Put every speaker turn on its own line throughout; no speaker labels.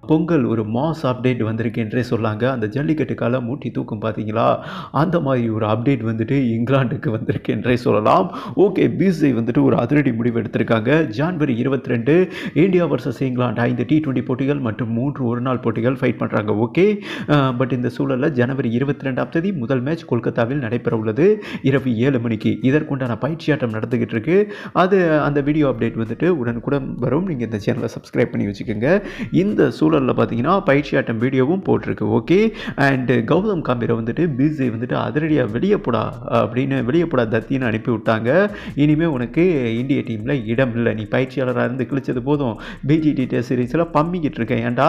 பொங்கல் ஒரு mass update வந்திருக்கு என்றே சொல்லாங்க. அந்த ஜல்லிக்கட்டு கால மூட்டி தூக்கும் பார்த்தீங்களா? அந்த மாதிரி ஒரு அப்டேட் வந்துட்டு இங்கிலாந்துக்கு வந்திருக்கு என்றே சொல்லலாம். ஓகே, பிசிசிஐ வந்துட்டு ஒரு அதிரடி முடிவு எடுத்திருக்காங்க. ஜனவரி 22 இந்தியா வர்சஸ் இங்கிலாந்து 5 T20 போட்டிகள் மற்றும் 3 ஒருநாள் போட்டிகள் ஃபைட் பண்ணுறாங்க. ஓகே, பட் இந்த சூழலில் ஜனவரி 22ஆம் தேதி முதல் மேட்ச் கொல்கத்தாவில் நடைபெற உள்ளது. இரவு 7 மணிக்கு இதற்குண்டான பயிற்சியாட்டம் நடந்துகிட்டு இருக்கு. அந்த வீடியோ அப்டேட் வந்துட்டு உடனுக்குடன் வரும். நீங்கள் இந்த சேனலை சப்ஸ்கிரைப் பண்ணி வச்சுக்கோங்க. இந்த சூழலில் பார்த்தீங்கன்னா பயிற்சியாட்டம் வீடியோவும் போட்டிருக்கு. ஓகே, அண்ட் கௌதம் காம்பீரை வந்துட்டு பிசிசிஐ வந்துட்டு அதிரடியாக வெளியே போடா தத்தின்னு அனுப்பி விட்டாங்க. இனிமேல் உனக்கு இந்திய டீமில் இடம் இல்லை, நீ பயிற்சியாளராக இருந்து கிழிச்சது போதும், பிஜிடி டெஸ்ட் சீரீஸில் பம்மிக்கிட்டு இருக்கேன். ஏன்டா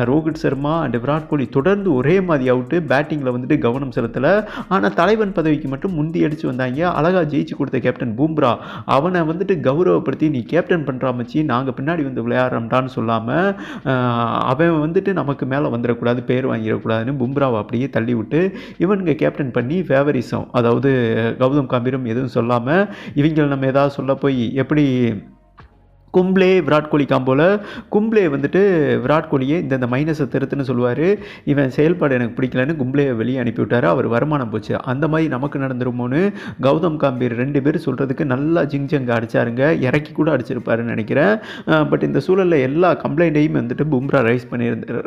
ரோஹித் சர்மா அண்ட் விராட் கோலி தொடர்ந்து ஒரே மாதிரி அவுட்டு, பேட்டிங்கில் வந்துட்டு கவனம் செலுத்தலை. ஆனால் தலைவன் பதவிக்கு மட்டும் முந்தி அடித்து வந்தாங்க. அழகாக ஜெயிச்சு கொடுத்த கேப்டன் பும்ரா அவனை வந்துட்டு கௌரவப்படுத்தி நீ கேப்டன் பண்ணுறா மச்சி, நாங்கள் பின்னாடி வந்து விளையாடுறோம்டான்னு சொல்லாமல் அவன் வந்துட்டு நமக்கு மேலே வந்துடக்கூடாது, பேர் வாங்கிடக்கூடாதுன்னு பும்ராவை அப்படியே தள்ளி விட்டு இவனுங்க கேப்டன் பண்ணி ஃபேவரிசம், அதாவது கௌதம் காம்பீரும் எதுவும் சொல்லாமல் இவங்களை நம்ம ஏதாவது சொல்ல போய் எப்படி கும்ப்ளே விராட் கோலி காம்போல கும்ப்ளே வந்துட்டு விராட் கோலியை இந்த மைனஸை திருத்துன்னு சொல்லுவார். இவன் செயல்பாடு எனக்கு பிடிக்கலன்னு கும்ப்ளேயை வெளியே அனுப்பிவிட்டார். அவர் வருமானம் போச்சு. அந்த மாதிரி நமக்கு நடந்துருமோன்னு கௌதம் காம்பீர் 2 பேர் சொல்கிறதுக்கு நல்லா ஜிங்ஜங்க அடித்தாருங்க. இறக்கி கூட அடிச்சிருப்பாருன்னு நினைக்கிறேன். பட் இந்த சூழலில் எல்லா கம்ப்ளைண்ட்டையும் வந்துட்டு பும்ரா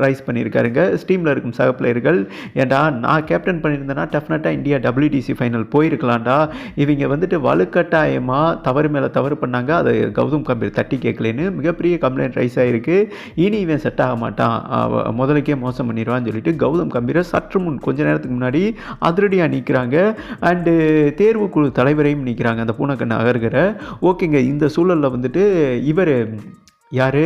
ரைஸ் பண்ணியிருக்காருங்க. ஸ்டீமில் இருக்கும் சக பிளேயர்கள், ஏன்டா நான் கேப்டன் பண்ணியிருந்தேன்னா டெஃபினட்டாக இந்தியா WTC ஃபைனல் போயிருக்கலாம்டா, இவங்க வந்துட்டு வலுக்கட்டாயமாக தவறு மேலே தவறு பண்ணாங்க, அதை கௌதம் காம்பீர் தட்டி கேட்கலன்னு மிகப்பெரிய கம்ப்ளைண்ட் ரைஸ் ஆகிருக்கு. இனி இவன் செட் ஆக மாட்டான், முதலுக்கே மோசம் பண்ணிடுவான்னு சொல்லிட்டு கௌதம் காம்பீரை சற்று முன் கொஞ்ச நேரத்துக்கு முன்னாடி அதிரடியாக நீக்கிறாங்க. அண்டு தேர்வுக்குழு தலைவரையும் நீக்கிறாங்க, அந்த பூனைக்கண்ணு அகர்கிற. ஓகேங்க, இந்த சூழலில் வந்துட்டு இவர் யார்,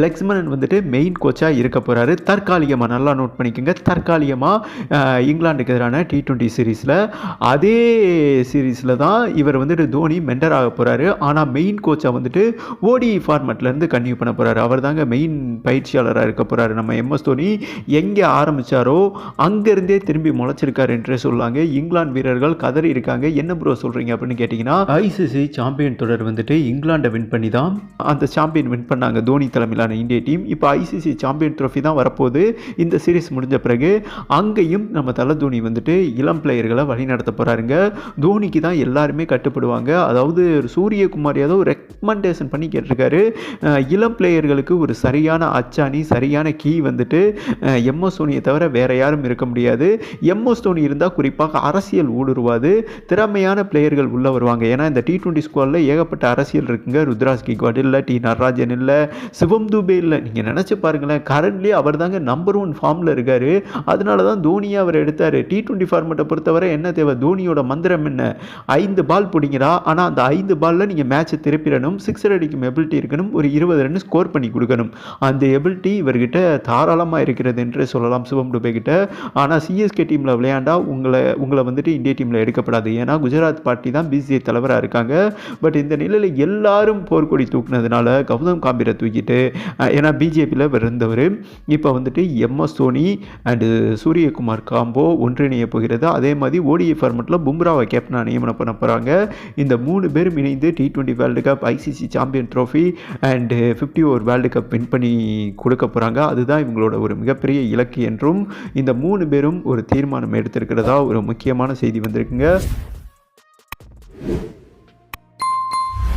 லக்ஷ்மணன் வந்துட்டு மெயின் கோச்சாக இருக்க போகிறாரு தற்காலிகமாக. நல்லா நோட் பண்ணிக்கோங்க, தற்காலிகமாக இங்கிலாந்துக்கு எதிரான T20 சீரீஸில். அதே சீரீஸில் தான் இவர் வந்துட்டு தோனி மெண்டர் ஆக போகிறாரு. ஆனால் மெயின் கோச்சாக வந்துட்டு ODI ஃபார்மேட்லேருந்து கன்டினியூ பண்ண போகிறாரு. அவர் தாங்க மெயின் பயிற்சியாளராக இருக்க போகிறாரு. நம்ம MS தோனி எங்கே ஆரம்பித்தாரோ அங்கேருந்தே திரும்பி முளைச்சிருக்காரு என்றே சொல்லாங்க. இங்கிலாந்து வீரர்கள் கதறி இருக்காங்க. என்ன ப்ரோ சொல்கிறீங்க அப்படின்னு கேட்டிங்கன்னா, ICC சாம்பியன் தொடர் வந்துட்டு இங்கிலாண்டை வின் பண்ணி தான் அந்த சாம்பியன் வின் பண்ண தோனி தலைமையிலான இந்திய டீம். இப்போ ICC சாம்பியன் ட்ரோஃபி தான் வரப்போகுது இந்த சீரீஸ் முடிஞ்ச பிறகு. அங்கேயும் நம்ம தலை தோனி வந்துட்டு இளம் பிளேயர்களை வழி நடத்த போகிறாருங்க. தோனிக்கு தான் எல்லாருமே கட்டுப்படுவாங்க. அதாவது சூரியகுமார் யாதவ் ரெக்கமெண்டேஷன் பண்ணி கேட்டிருக்காரு, இளம் பிளேயர்களுக்கு ஒரு சரியான அச்சாணி, சரியான கீ வந்துட்டு MS தோனியை தவிர வேற யாரும் இருக்க முடியாது. MS தோனி இருந்தால் குறிப்பாக அரசியல் ஊடுருவாது, திறமையான பிளேயர்கள் உள்ள வருவாங்க. ஏன்னா இந்த T20 ஸ்குவாடில் ஏகப்பட்ட அரசியல் இருக்குங்க. ருத்ராஜ் கிக்வாட் இல்லை, T நடராஜன் இல்லை, சிவம் துபே இல்லை. நீங்கள் நினச்சி பாருங்களேன், கரண்ட்லி அவர் தாங்க நம்பர் 1 ஃபார்மில் இருக்கார். அதனால தான் தோனியை அவர் எடுத்தார். T20 ஃபார்மேட்டை பொறுத்தவரை என்ன தேவை, தோனியோட மந்திரம் என்ன, 5 பால் பிடிங்கிறா. ஆனால் அந்த 5 பாலில் நீங்கள் மேட்சை திருப்பிடணும், 6 அடிக்கும் எபிலிட்டி இருக்கணும், ஒரு 20 ரன் ஸ்கோர் பண்ணி கொடுக்கணும். அந்த எபிலிட்டி இவர்கிட்ட தாராளமாக இருக்கிறது என்று சொல்லலாம் சிவம் துபே கிட்ட. ஆனால் CSK டீமில் விளையாண்டா உங்களை வந்துட்டு இந்திய டீமில் எடுக்கப்படாது. ஏன்னா குஜராத் பார்ட்டி தான் BCCI தலைவராக இருக்காங்க. பட் இந்த நிலையில் எல்லாரும் போர்க்கொடி தூக்குனதுனால கௌதம் காம்பீரை தூக்கிட்டு, ஏன்னா பிஜேபியில் இருந்தவர், இப்போ வந்துட்டு MS Dhoni and Suryakumar combo ஒன்றிணைய போகிறது. அதே மாதிரி ODI ஃபார்மெட்டில் பும்ராவை கேப்டனாக நியமனம் பண்ண போகிறாங்க. இந்த 3 பேரும் இணைந்து T20 world cup, ICC champion trophy and 50 over world cup win பண்ணி கொடுக்க போகிறாங்க. அதுதான் இவங்களோட ஒரு மிகப்பெரிய இலக்கு என்றும் இந்த 3 பேரும் ஒரு தீர்மானம் எடுத்திருக்கிறதா ஒரு முக்கியமான செய்தி வந்திருக்குங்க.